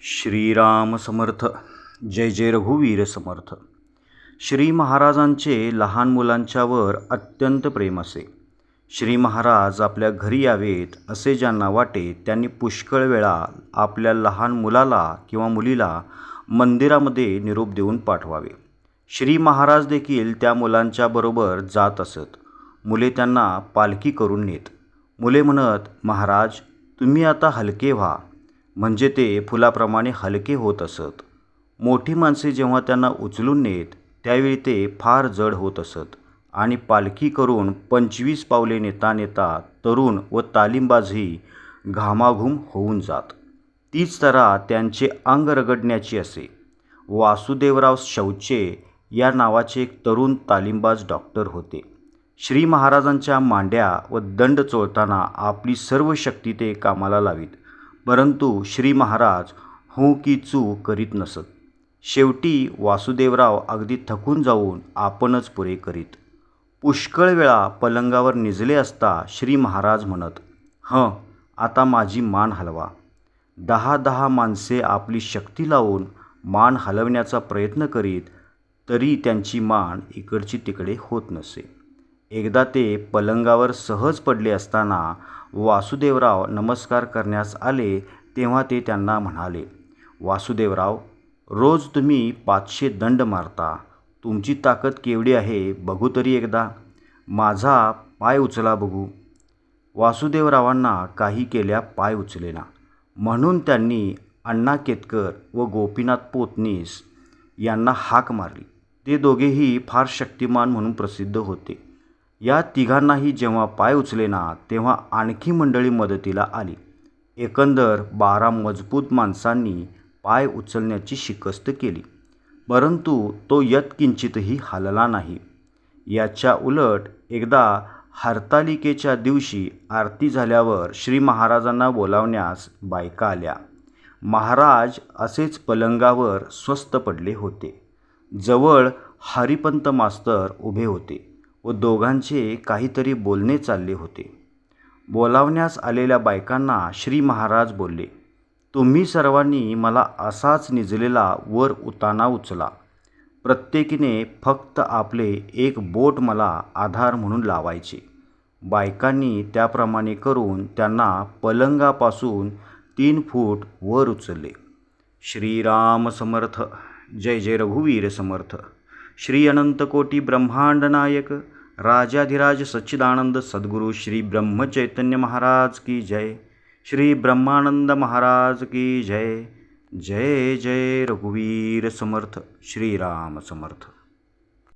श्रीराम समर्थ. जय जय रघुवीर समर्थ. श्री महाराजांचे लहान मुलांच्यावर अत्यंत प्रेम असे. श्री महाराज आपल्या घरी यावेत असे ज्यांना वाटे त्यांनी पुष्कळ वेळा आपल्या लहान मुलाला किंवा मुलीला मंदिरामध्ये निरोप देऊन पाठवावे. श्री महाराज देखील त्या मुलांच्या बरोबर जात असत. मुले त्यांना पालखी करून नेत. मुले म्हणत, महाराज तुम्ही आता हलके व्हा. म्हणजे ते फुलाप्रमाणे हलके होत असत. मोठी माणसे जेव्हा त्यांना उचलून नेत त्यावेळी ते फार जड होत असत आणि पालखी करून 25 पावले नेता नेता तरुण व तालीमबाजही घामाघूम होऊन जात. तीच तऱ्हा त्यांचे अंग रगडण्याची असे. वासुदेवराव शौचे या नावाचे एक तरुण तालीमबाज डॉक्टर होते. श्री महाराजांच्या मांड्या व दंड चोळताना आपली सर्व शक्ती ते कामाला लावीत, परंतु श्री महाराज हो की चू करीत नसत. शेवटी वासुदेवराव अगदी थकून जाऊन आपणच पुरे करीत. पुष्कळ वेळा पलंगावर निजले असता श्री महाराज म्हणत, आता माझी मान हलवा. 10 माणसे आपली शक्ती लावून मान हलवण्याचा प्रयत्न करीत तरी त्यांची मान इकडची तिकडे होत नसे. एकदा ते पलंगावर सहज पडले असताना वासुदेवराव नमस्कार करण्यास आले तेव्हा ते त्यांना म्हणाले, वासुदेवराव रोज तुम्ही 500 दंड मारता. तुमची ताकद केवढी आहे बघू तरी एकदा. माझा पाय उचला बघू. वासुदेवरावांना काही केल्या पाय उचलेना. म्हणून त्यांनी अण्णा केतकर व गोपीनाथ पोतनीस यांना हाक मारली. ते दोघेही फार शक्तिमान म्हणून प्रसिद्ध होते. या तिघांनाही जेव्हा पाय उचलेना तेव्हा आणखी मंडळी मदतीला आली. एकंदर 12 मजबूत माणसांनी पाय उचलण्याची शिकस्त केली, परंतु तो यत्किंचितही हलला नाही. याच्या उलट एकदा हरतालिकेच्या दिवशी आरती झाल्यावर श्री महाराजांना बोलावण्यास बायका आल्या. महाराज असेच पलंगावर स्वस्थ पडले होते. जवळ हरिपंत मास्तर उभे होते व दोघांचे काहीतरी बोलणे चालले होते. बोलावण्यास आलेल्या बायकांना श्री महाराज बोलले, तुम्ही सर्वांनी मला असाच निजलेला वर उताना उचला. प्रत्येकीने फक्त आपले एक बोट मला आधार म्हणून लावायचे. बायकांनी त्याप्रमाणे करून त्यांना पलंगापासून 3 फूट वर उचलले. श्रीराम समर्थ. जय जय रघुवीर समर्थ. श्री अनंतकोटी ब्रह्मांड नायक राजाधिराज सच्चिदानंद सद्गुरु श्री ब्रह्मचैतन्य महाराज की जय. श्री ब्रह्मानंद महाराज की जय. जय जय रघुवीर समर्थ. श्रीराम समर्थ.